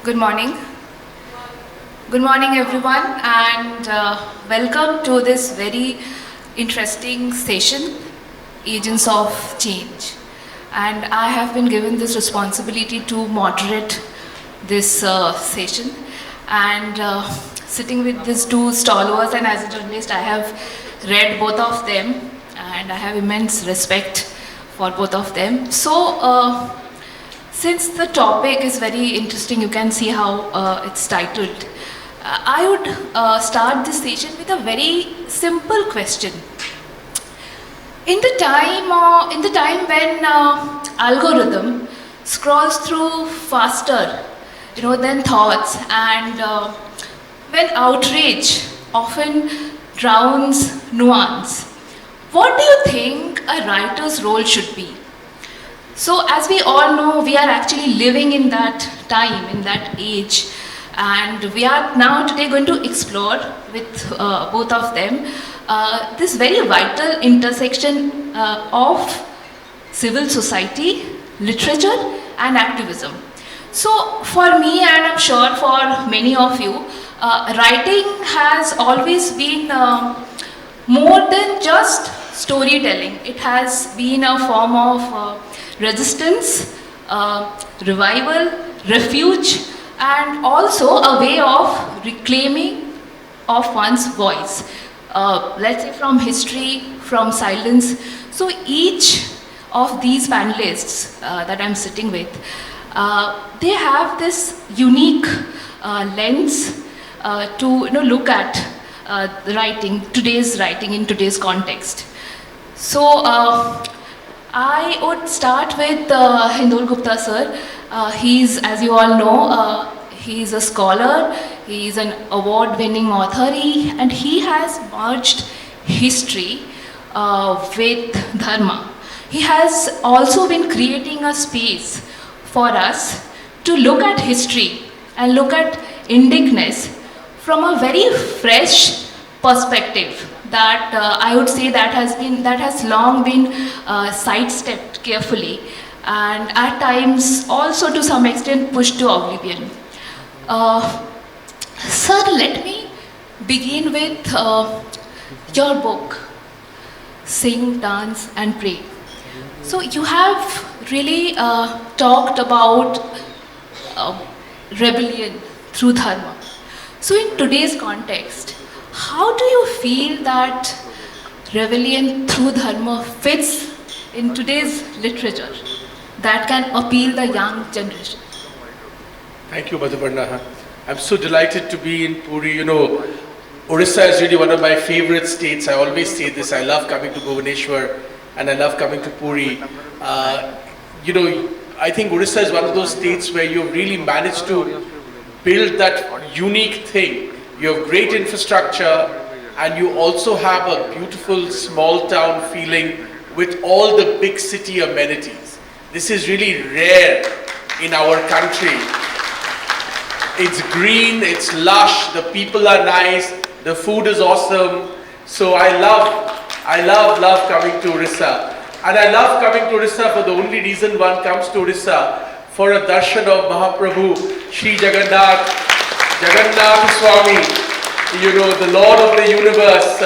Good morning. Good morning, everyone, and welcome to this very interesting session, Agents of Change. And I have been given this responsibility to moderate this session. And sitting with these two stalwarts, and as a journalist, I have read both of them, and I have immense respect for both of them. So, since the topic is very interesting, you can see how it's titled. I would start this session with a very simple question. In the time when algorithm scrolls through faster, than thoughts, and when outrage often drowns nuance, what do you think a writer's role should be? So, as we all know, we are actually living in that time, in that age, and we are now today going to explore with both of them this very vital intersection of civil society, literature, and activism. So, for me, and I'm sure for many of you, writing has always been more than just storytelling. It has been a form of resistance, revival, refuge, and also a way of reclaiming of one's voice. Let's say from history, from silence. So each of these panelists that I'm sitting with, they have this unique lens to look at today's writing in today's context. So I would start with Hindol Gupta sir. He's, as you all know, he's a scholar, he's an award-winning author, and he has merged history with dharma. He has also been creating a space for us to look at history and look at indigenous from a very fresh perspective. That I would say that has long been sidestepped carefully, and at times also to some extent pushed to oblivion. Sir, let me begin with your book, Sing, Dance and Pray. So you have really talked about rebellion through dharma. So in today's context, how do you feel that rebellion through dharma fits in today's literature that can appeal the young generation? Thank you, Madhuparna. I'm so delighted to be in Puri. Orissa is really one of my favorite states. I always say this. I love coming to Bhubaneswar and I love coming to Puri. I think Orissa is one of those states where you've really managed to build that unique thing. You have great infrastructure and you also have a beautiful small town feeling with all the big city amenities. This is really rare in our country. It's green, it's lush, the people are nice, the food is awesome. So I love coming to Orissa. And I love coming to Orissa for the only reason one comes to Orissa, for a darshan of Mahaprabhu, Sri Jagannath Swami, the Lord of the universe.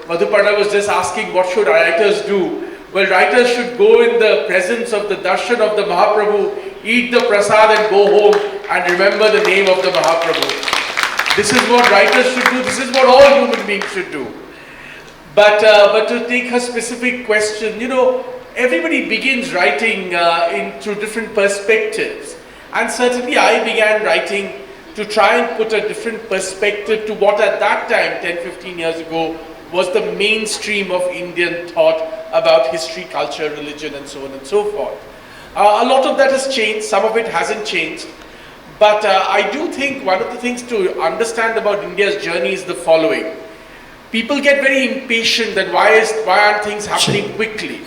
Madhuparna was just asking what should writers do. Well, writers should go in the presence of the darshan of the Mahaprabhu, eat the prasad and go home and remember the name of the Mahaprabhu. This is what writers should do. This is what all human beings should do. But to take her specific question, everybody begins writing through different perspectives. And certainly I began writing to try and put a different perspective to what at that time, 10, 15 years ago, was the mainstream of Indian thought about history, culture, religion, and so on and so forth. A lot of that has changed, some of it hasn't changed. But I do think one of the things to understand about India's journey is the following. People get very impatient that why aren't things happening quickly?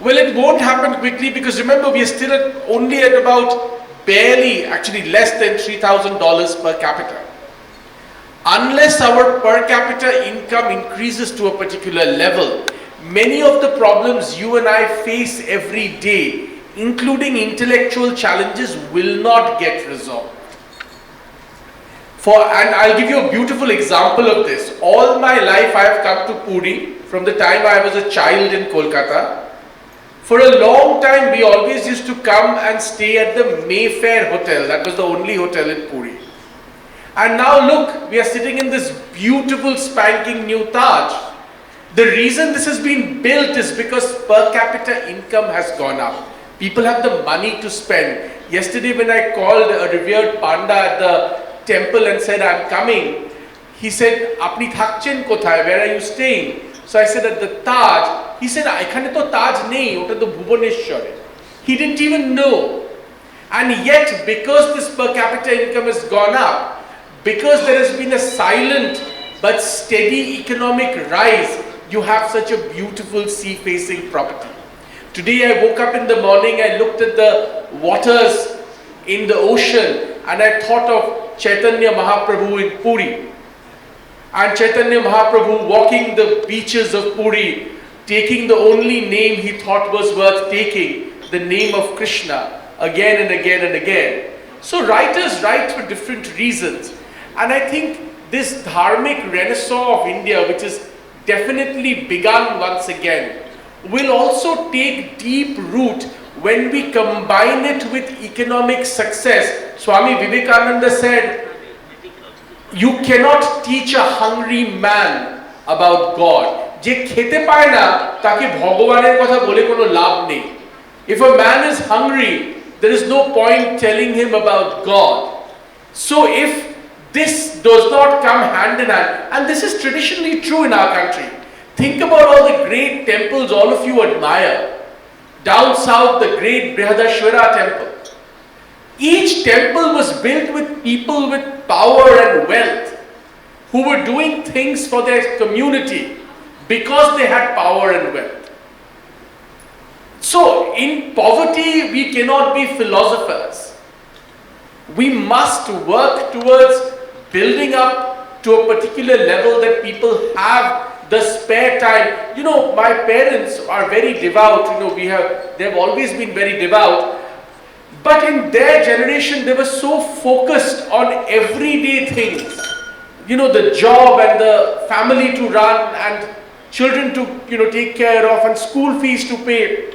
Well, it won't happen quickly because remember, we are still only at about barely, actually less than $3,000 per capita. Unless our per capita income increases to a particular level, many of the problems you and I face every day including intellectual challenges, will not get resolved. And I'll give you a beautiful example of this. All my life I have come to Puri from the time I was a child in Kolkata. For a long time we always used to come and stay at the Mayfair Hotel. That was the only hotel in Puri. And now look, we are sitting in this beautiful spanking new Taj. The reason this has been built is because per capita income has gone up. People have the money to spend. Yesterday when I called a revered Panda at the temple and said, I'm coming, he said, Apni thakchen kothay, where are you staying? So I said, at the Taj. He said, ekhane to Taj nei, ota to Bhubaneswar. He didn't even know. And yet, because this per capita income has gone up, because there has been a silent but steady economic rise, you have such a beautiful sea-facing property. Today I woke up in the morning, I looked at the waters in the ocean and I thought of Chaitanya Mahaprabhu in Puri. And Chaitanya Mahaprabhu walking the beaches of Puri, taking the only name he thought was worth taking, the name of Krishna, again and again and again. So writers write for different reasons. And I think this dharmic renaissance of India, which is definitely begun once again, will also take deep root when we combine it with economic success. Swami Vivekananda said, you cannot teach a hungry man about God. Je khete paye na, taki bhagwaner kotha bole kono labh nei. If a man is hungry, there is no point telling him about God. So if this does not come hand in hand, and this is traditionally true in our country. Think about all the great temples all of you admire. Down south, the great Brihadashwara temple. Each temple was built with people with power and wealth who were doing things for their community because they had power and wealth. So in poverty, we cannot be philosophers. We must work towards building up to a particular level that people have the spare time. You know, my parents are very devout. You know, they've always been very devout. But in their generation, they were so focused on everyday things. You know, the job and the family to run and children to, take care of and school fees to pay,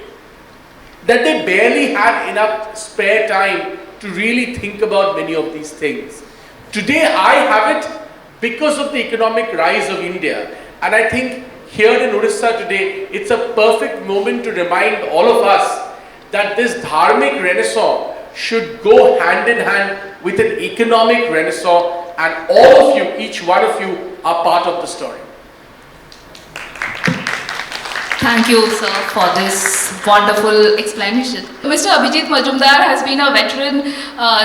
that they barely had enough spare time to really think about many of these things. Today I have it because of the economic rise of India, and I think here in Orissa today it's a perfect moment to remind all of us that this dharmic renaissance should go hand in hand with an economic renaissance, and all of you, each one of you, are part of the story. Thank you, sir, for this wonderful explanation. Mr. Abhijit Majumdar has been a veteran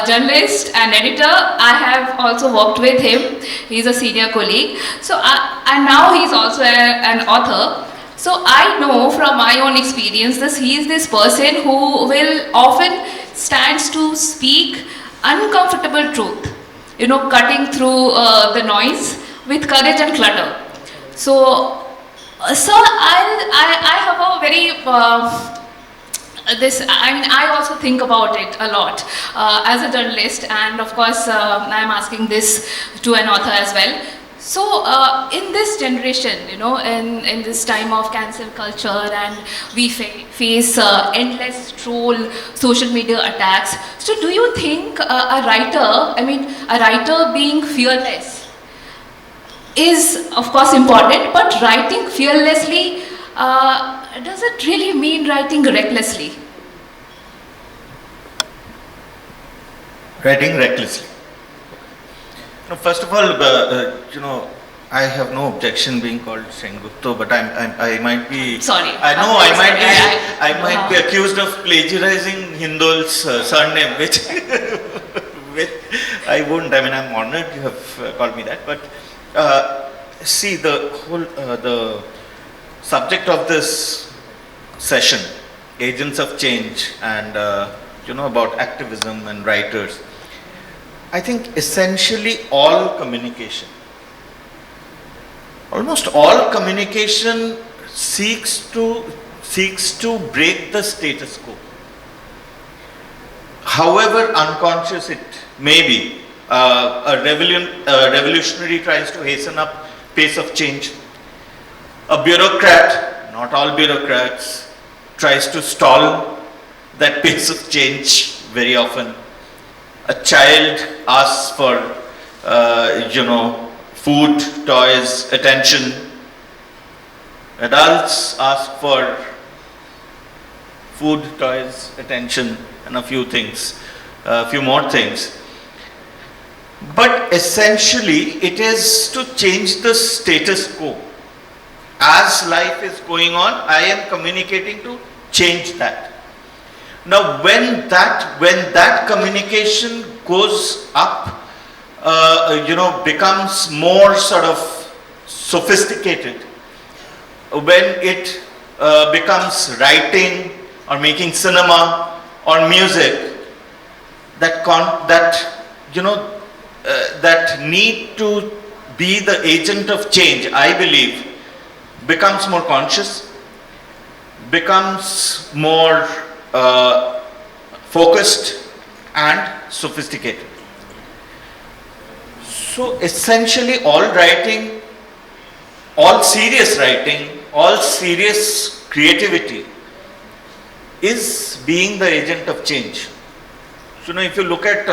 journalist and editor. I have also worked with him. He's a senior colleague. And now he's also an author. So I know from my own experience that he is this person who will often stands to speak uncomfortable truth, cutting through the noise with courage and clutter. So, sir, I have a very I also think about it a lot as a journalist, and of course I'm asking this to an author as well. So in this generation, in this time of cancel culture, and we face endless troll social media attacks. So do you think a writer being fearless is of course important, but writing fearlessly, does it really mean writing recklessly? Writing recklessly. First of all, I have no objection being called Sengupta, but I might be. Sorry. I might be accused of plagiarizing Hindol's surname, which I wouldn't. I'm honored you have called me that, but. See, the whole the subject of this session, agents of change, and about activism and writers. I think essentially all communication, almost all communication seeks to break the status quo. however unconscious it may be, a revolutionary tries to hasten up pace of change. A bureaucrat, not all bureaucrats, tries to stall that pace of change very often. A child asks for, food, toys, attention. Adults ask for food, toys, attention, and a few things, a few more things. But essentially, it is to change the status quo. As life is going on, I am communicating to change that. Now, when that communication goes up, becomes more sort of sophisticated, when it becomes writing or making cinema or music, that need to be the agent of change, I believe, becomes more conscious, becomes more focused and sophisticated. So essentially all writing, all serious writing, all serious creativity is being the agent of change. So now if you look at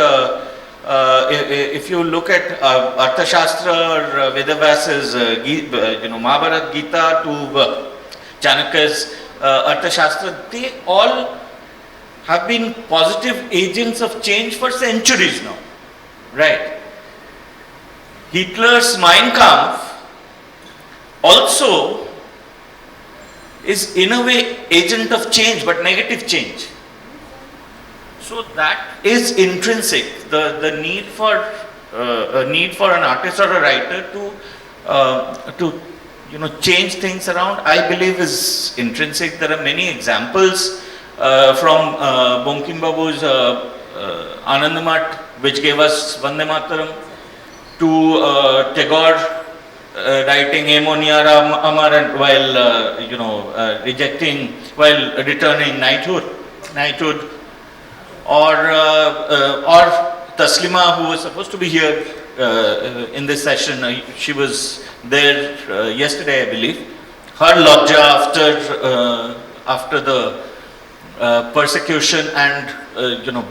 Arthashastra or Vedavyasa's Mahabharata Gita to Chanakya's Arthashastra, they all have been positive agents of change for centuries now, right? Hitler's Mein Kampf also is in a way agent of change, but negative change. So that is intrinsic. The need for an artist or a writer to change things around, I believe, is intrinsic. There are many examples from Bankim Babu's Anandamath, which gave us Vande Mataram, to Tagore writing Emoniara Amar, and while returning knighthood, or Taslima, who was supposed to be here in this session. She was there yesterday, I believe. Her lodja after the persecution and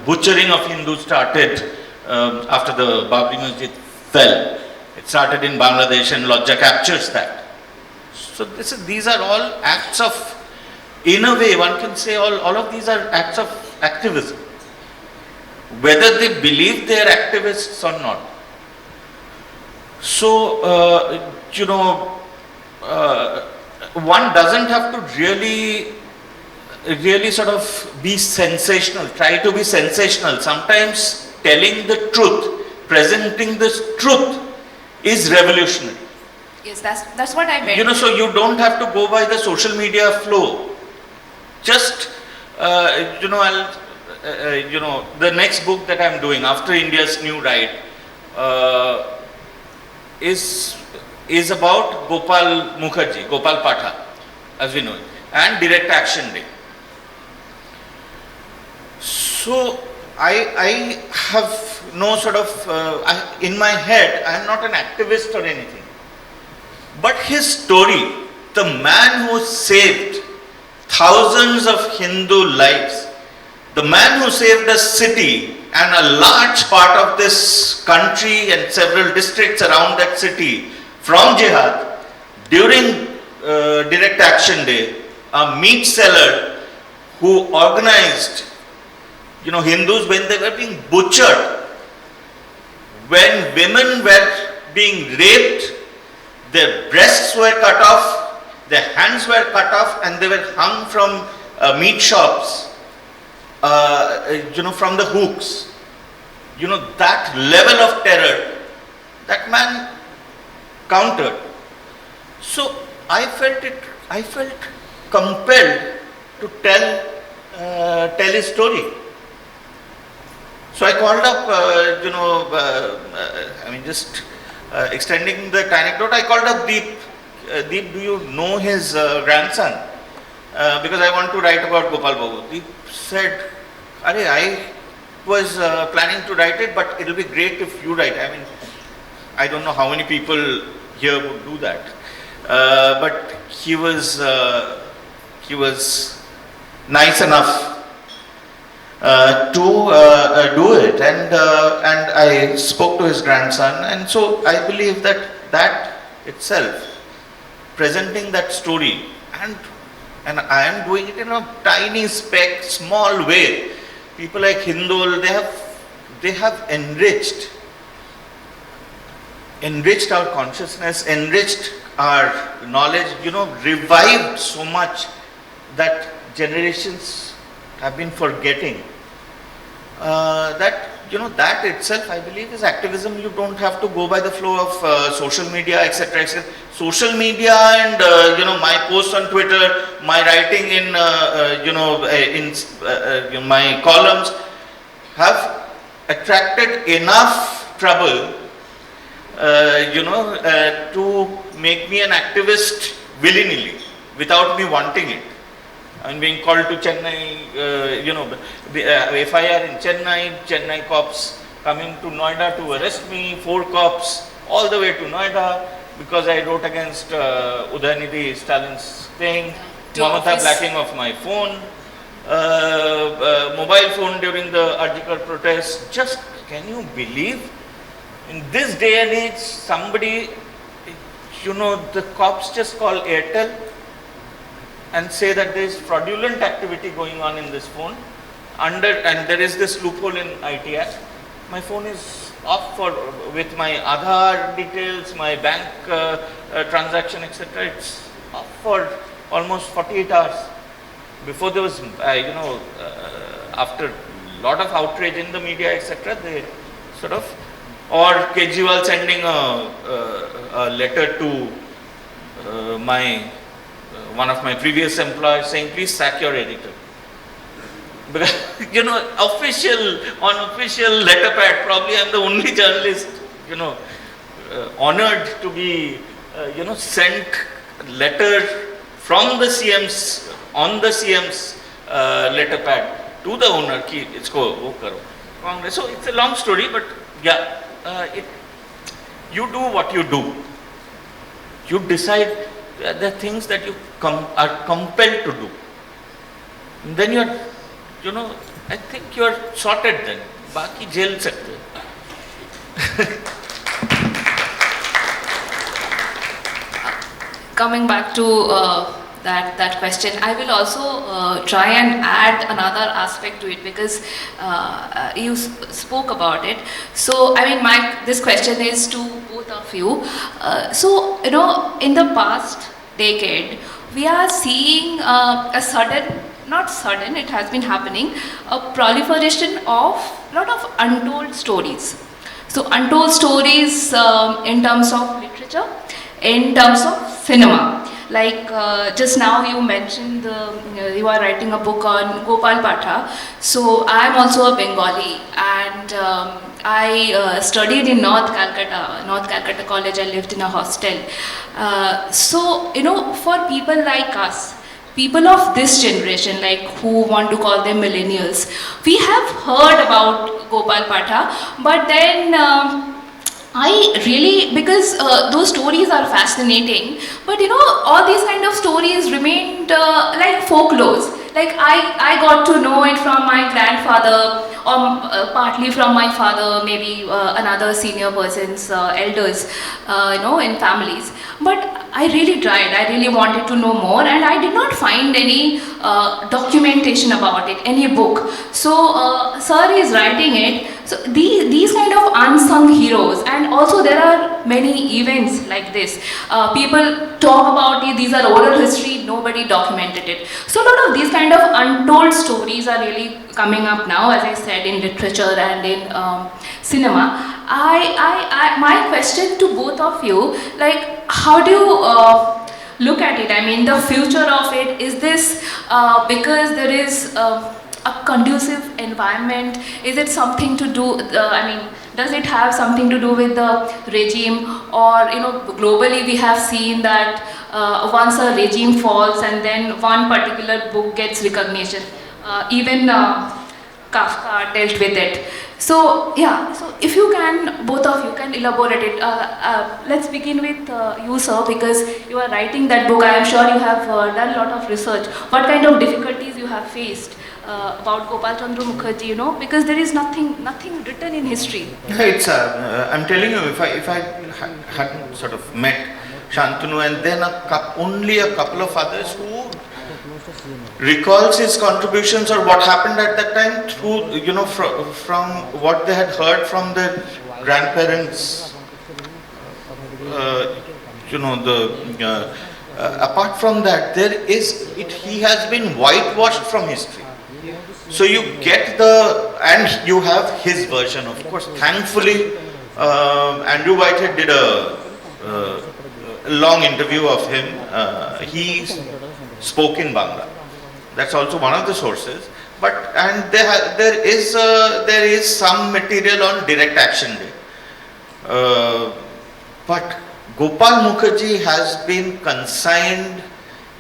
butchering of Hindus started after the Babri Masjid fell. It started in Bangladesh, and lodja captures that. So these are all acts of, in a way, one can say all of these are acts of activism, whether they believe they are activists or not. So, one doesn't have to really sort of be sensational, try to be sensational. Sometimes telling the truth, presenting this truth is revolutionary. Yes, that's what I meant. So you don't have to go by the social media flow. Just, the next book that I'm doing after India's New Right is about Gopal Mukherjee, Gopal Patha, as we know it, and Direct Action Day. So I have no sort of, in my head, I am not an activist or anything. But his story, the man who saved thousands of Hindu lives, the man who saved a city and a large part of this country and several districts around that city from jihad during Direct Action Day, a meat seller who organized Hindus when they were being butchered, when women were being raped, their breasts were cut off, their hands were cut off, and they were hung from meat shops, from the hooks. That level of terror, that man countered. So I felt compelled to tell his story. So I called up, extending that anecdote, I called up Deep. Deep, do you know his grandson? Because I want to write about Gopal Babu. Deep said, I was planning to write it, but it'll be great if you write. I mean, I don't know how many people here would do that, but he was nice enough to do it, and I spoke to his grandson, and so I believe that itself, presenting that story, and I am doing it in a tiny speck, small way. People like Hindol, they have enriched our consciousness, enriched our knowledge, revived so much that generations have been forgetting. That itself, I believe, is activism. You don't have to go by the flow of social media, etc., etc. Social media and my posts on Twitter, my writing in my columns have attracted enough trouble, to make me an activist willy-nilly, without me wanting it. I'm being called to Chennai, FIR in Chennai cops coming to Noida to arrest me, 4 cops all the way to Noida because I wrote against Udhayanidhi Stalin's thing, Mamata blacking of my phone, mobile phone during the Arjikar protest. Just, can you believe? In this day and age, somebody, the cops just call Airtel and say that there is fraudulent activity going on in this phone, and there is this loophole in IT Act. My phone is off with my Aadhaar details, my bank transaction, etc. It's off for almost 48 hours. Before there was, after a lot of outrage in the media, etc., they sort of, or Kejriwal sending a letter to one of my previous employers saying, please sack your editor. Because, on official letterpad, probably I'm the only journalist, honored to be, sent letter from the CM's, on the CM's letterpad to the owner, ki isko wo karo. Congress. So it's a long story, but yeah, you do what you do. You decide the things that you are compelled to do. And then you're, I think you're sorted then. Baki jail sakte. Coming back to that question, I will also try and add another aspect to it, because you spoke about it. So, I mean, this question is to both of you. So, in the past decade, we are seeing a sudden, not sudden, it has been happening, a proliferation of a lot of untold stories. So, untold stories in terms of literature, in terms of cinema. Like just now you mentioned you are writing a book on Gopal Patha. So I am also a Bengali, and I studied in North Calcutta College. I lived in a hostel. So for people like us, people of this generation, like who want to call them millennials, we have heard about Gopal Patha, but then I really, because those stories are fascinating, but all these kind of stories remained like folklores. Like I got to know it from my grandfather, or partly from my father, maybe another senior person's elders, in families. But I really tried, I really wanted to know more, and I did not find any documentation about it, any book. So sir is writing it. So these kind of unsung heroes, and also there are many events like this. People talk about it, these are oral history, nobody documented it. So a lot of these kind of untold stories are really coming up now, as I said, in literature and in cinema. My question to both of you, like, how do you look at it? I mean, the future of it, is this because there is a conducive environment? Is it something to do, does it have something to do with the regime? Or, globally we have seen that once a regime falls and then one particular book gets recognition. Even Kafka dealt with it. So yeah, so if you can, both of you can elaborate it. Let's begin with you, sir, because you are writing that book. I am sure you have done a lot of research. What kind of difficulties you have faced about Gopal Chandra Mukherjee, you know, because there is nothing written in history. It's I'm telling you, if I hadn't sort of met Shantanu and then only a couple of others who recalls his contributions or what happened at that time through, you know, from what they had heard from their grandparents, you know, apart from that, he has been whitewashed from history. So you get and you have his version, of course. Thankfully, Andrew Whitehead did a long interview of him. He spoke in Bangla. That's also one of the sources. And there is some material on Direct Action Day. But Gopal Mukherjee has been consigned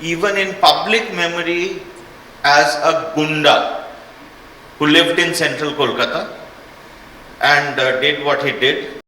even in public memory as a Gunda who lived in central Kolkata and did what he did.